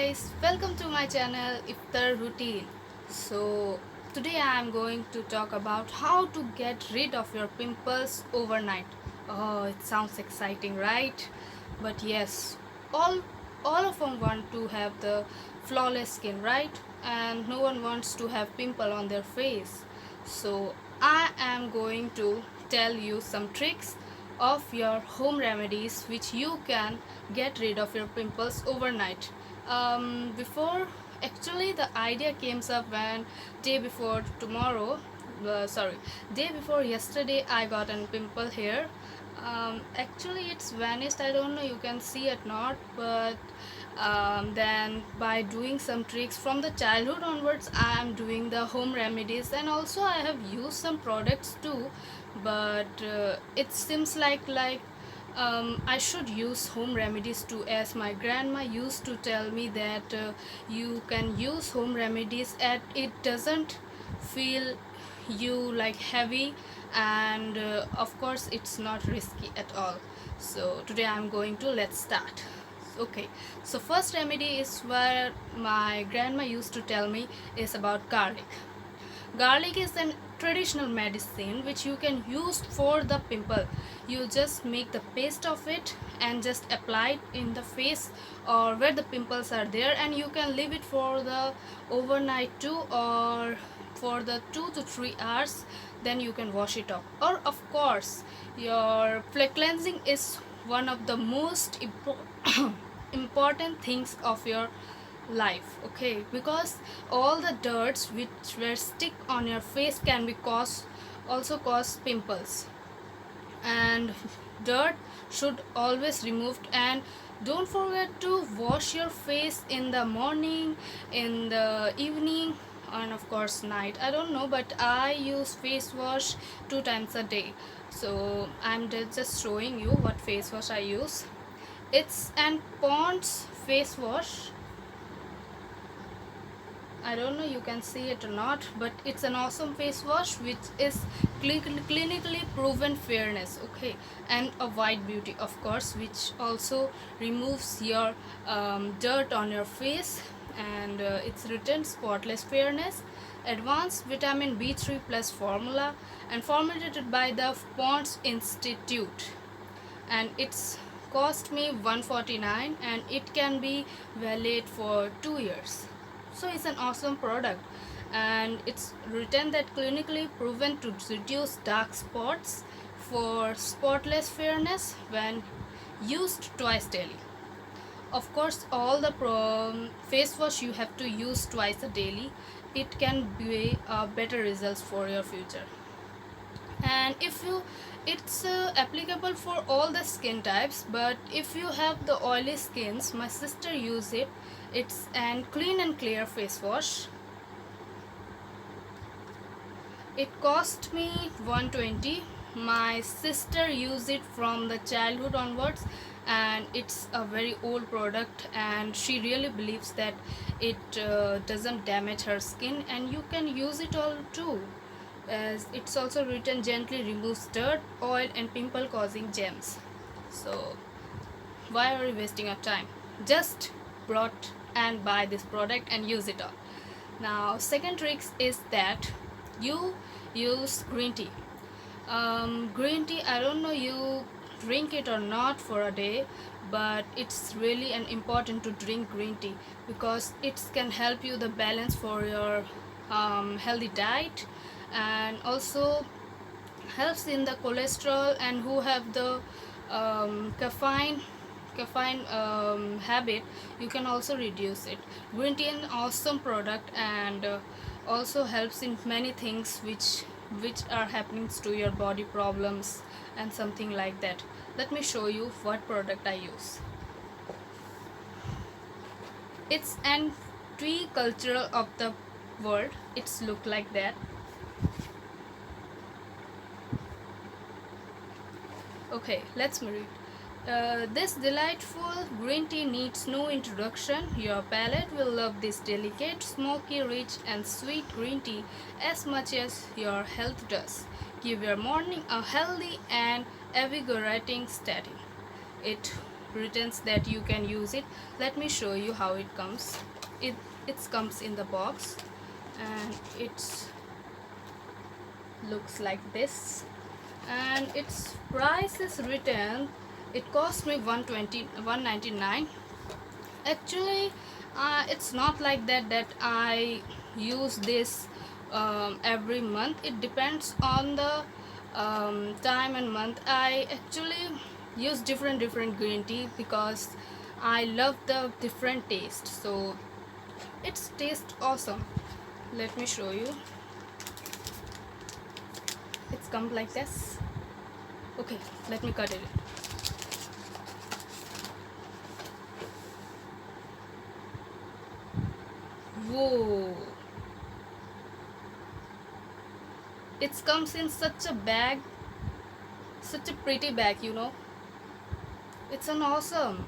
guys, welcome to my channel Iftar Routine. So today I am going to talk about how to get rid of your pimples overnight. Oh, it sounds exciting, right? But yes, all all of them want to have the flawless skin, right? And no one wants to have pimple on their face. So I am going to tell you some tricks of your home remedies which you can get rid of your pimples overnight. Before actually the idea came up when day before tomorrow sorry day before yesterday I got a pimple here. Actually it's vanished, I don't know you can see it not, but then by doing some tricks from the childhood onwards I am doing the home remedies, and also I have used some products too, but it seems like I should use home remedies too, as my grandma used to tell me that you can use home remedies and it doesn't feel you like heavy, and of course it's not risky at all. So today I'm going to let's start. Okay, so first remedy is where my grandma used to tell me is about garlic. Garlic is an traditional medicine which you can use for the pimple. You just make the paste of it and just apply it in the face or where the pimples are there, and you can leave it for the overnight too, or for the 2 to 3 hours, then you can wash it off. Or of course your flake cleansing is one of the most important things of your life, okay, because all the dirts which were stick on your face can be cause pimples, and dirt should always removed. And don't forget to wash your face in the morning, in the evening, and of course night. I don't know, but I use face wash 2 times a day. So I'm just showing you what face wash I use. It's an Pond's face wash. I don't know you can see it or not, but it's an awesome face wash which is clinically proven fairness, okay, and a white beauty, of course, which also removes your dirt on your face, and it's written spotless fairness, advanced vitamin B3 plus formula, and formulated by the Ponds Institute, and it's cost me 149 and it can be valid for 2 years. So it's an awesome product, and it's written that clinically proven to reduce dark spots for spotless fairness when used twice daily. Of course all the face wash you have to use twice a daily, it can be better results for your future. And if you it's applicable for all the skin types, but if you have the oily skins, my sister use it. It's an clean and clear face wash. It cost me 120. My sister used it from the childhood onwards, and it's a very old product, and she really believes that it doesn't damage her skin, and you can use it all too, as it's also written gently removes dirt, oil and pimple causing germs. So why are you wasting your time? Just brought and buy this product and use it all. Now second trick is that you use green tea. Green tea, I don't know you drink it or not for a day, but it's really an important to drink green tea because it can help you the balance for your healthy diet, and also helps in the cholesterol, and who have the caffeine habit, you can also reduce it. Green tea is an awesome product, and also helps in many things which are happening to your body problems and something like that. Let me show you what product I use. It's an tea cultural of the world. It's look like that. Okay, let's read. This delightful green tea needs no introduction. Your palate will love this delicate, smoky, rich, and sweet green tea as much as your health does. Give your morning a healthy and invigorating start. It written that you can use it. Let me show you how it comes. it it comes in the box, and it's looks like this, and its price is written, it cost me 199. Actually, it's not like that I use this every month. It depends on the time and month. I actually use different green tea because I love the different taste, so it's taste awesome. Let me show you. It's come like this. Okay, let me cut it. Whoa, it comes in such a bag, such a pretty bag. It's an awesome.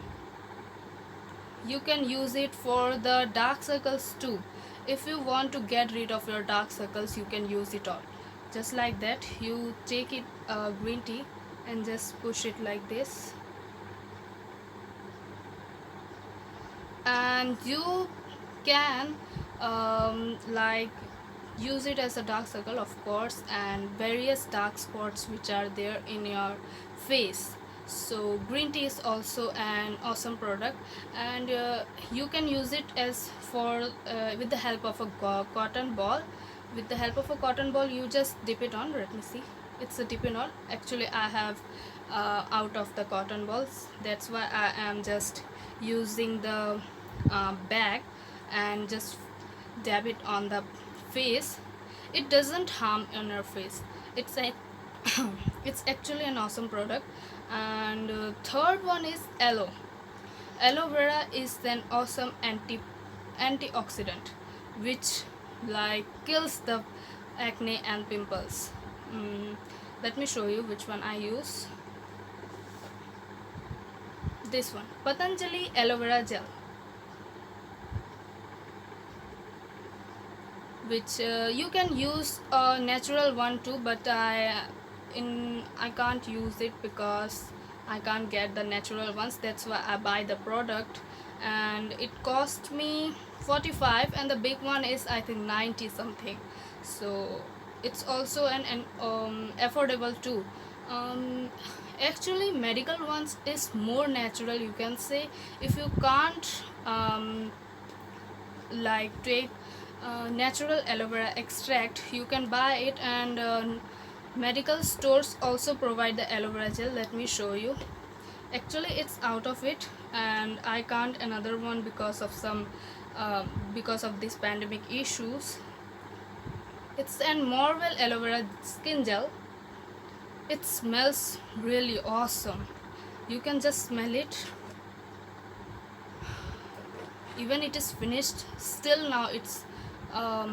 You can use it for the dark circles too. If you want to get rid of your dark circles, you can use it all. Just like that, you take it green tea and just push it like this, and you can like use it as a dark circle, of course, and various dark spots which are there in your face. So green tea is also an awesome product, and you can use it as for with the help of a cotton ball. With the help of a cotton ball, you just dip it on. Let me see, it's a dip in on. Actually, I have out of the cotton balls, that's why I am just using the bag and just dab it on the face. It doesn't harm on your face. It's a it's actually an awesome product. And third one is aloe vera is an awesome antioxidant which like kills the acne and pimples. Let me show you which one I use. This one, Patanjali aloe vera gel, which you can use a natural one too, but I can't use it because I can't get the natural ones. That's why I buy the product, and it cost me 45, and the big one is I think 90 something. So it's also an affordable too. um, Actually, medical ones is more natural, you can say. If you can't like take natural aloe vera extract, you can buy it, and medical stores also provide the aloe vera gel. Let me show you. Actually, it's out of it, and I can't another one because of some because of this pandemic issues. It's an Morwell aloe vera skin gel. It smells really awesome. You can just smell it. Even it is finished, still now it's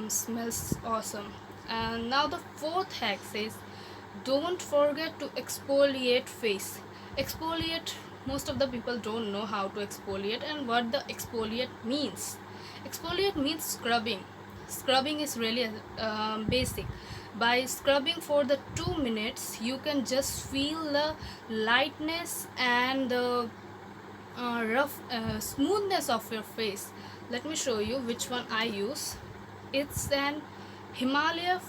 smells awesome. And now the fourth hack says, don't forget to exfoliate face. Exfoliate, most of the people don't know how to exfoliate and what the exfoliate means. Exfoliate means scrubbing. Scrubbing is really basic. By scrubbing for the 2 minutes, you can just feel the lightness and the rough smoothness of your face. Let me show you which one I use. It's an Himalaya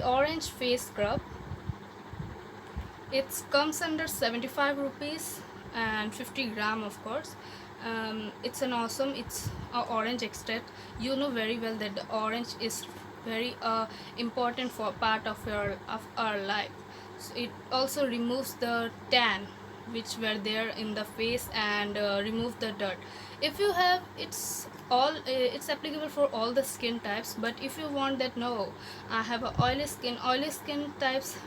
orange face scrub. It comes under 75 rupees and 50 gram, of course. It's an awesome, it's a orange extract. You know very well that the orange is very important for part of our life. So it also removes the tan which were there in the face, and remove the dirt. If you have, it's applicable for all the skin types, but if you want that, no, I have a oily skin types.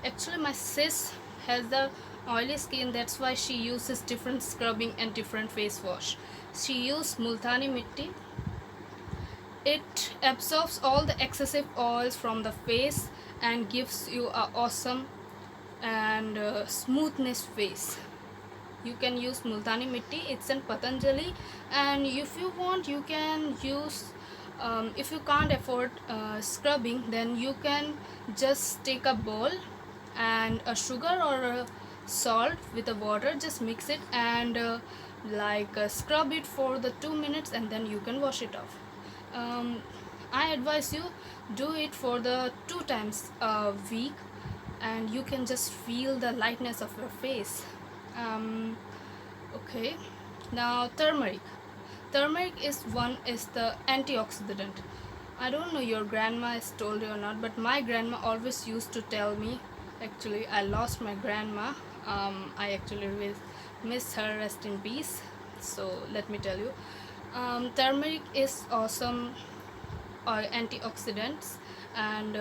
Actually, my sis has the oily skin, that's why she uses different scrubbing and different face wash. She used multani mitti. It absorbs all the excessive oils from the face and gives you a awesome and smoothness face. You can use multani mitti. It's in Patanjali, and if you want, you can use if you can't afford scrubbing, then you can just take a bowl and a sugar or salt with the water, just mix it and scrub it for the 2 minutes, and then you can wash it off. um, I advise you do it for the 2 times a week, and you can just feel the lightness of your face. um, okay, now turmeric is the antioxidant. I don't know your grandma has told you or not, but my grandma always used to tell me. Actually, I lost my grandma. I actually miss her. Rest in peace. So let me tell you, turmeric is awesome antioxidants, and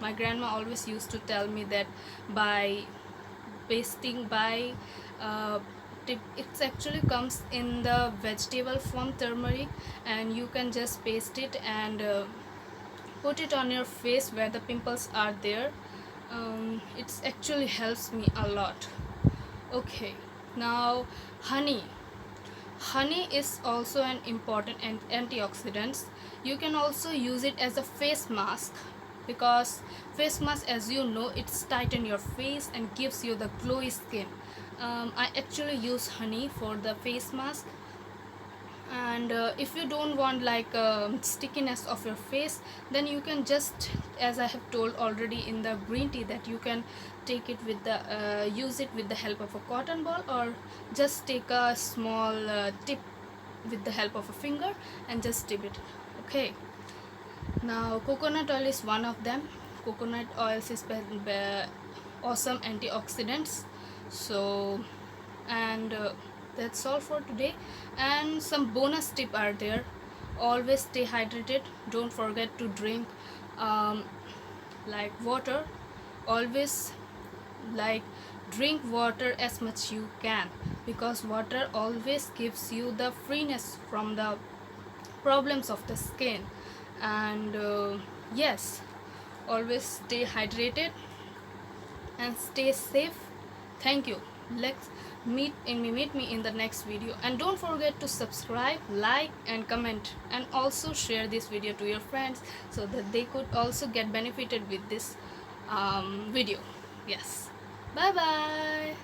my grandma always used to tell me that by pasting by uh, it actually comes in the vegetable form, turmeric, and you can just paste it and put it on your face where the pimples are there. It actually helps me a lot. Okay, now honey. Honey is also an important antioxidant. You can also use it as a face mask, because face mask, as you know, it's tighten your face and gives you the glowy skin. I actually use honey for the face mask, and if you don't want stickiness of your face, then you can just, as I have told already in the green tea, that you can take it with the use it with the help of a cotton ball, or just take a small tip with the help of a finger and just tip it. Okay, now coconut oil is one of them. Coconut oils is awesome antioxidants. So, and that's all for today. And some bonus tip are there. Always stay hydrated. Don't forget to drink um, water. Always like drink water as much you can, because water always gives you the freeness from the problems of the skin. And yes, always stay hydrated and stay safe. Thank you. Let's meet me in the next video, and don't forget to subscribe, like and comment, and also share this video to your friends so that they could also get benefited with this video. Yes, bye bye.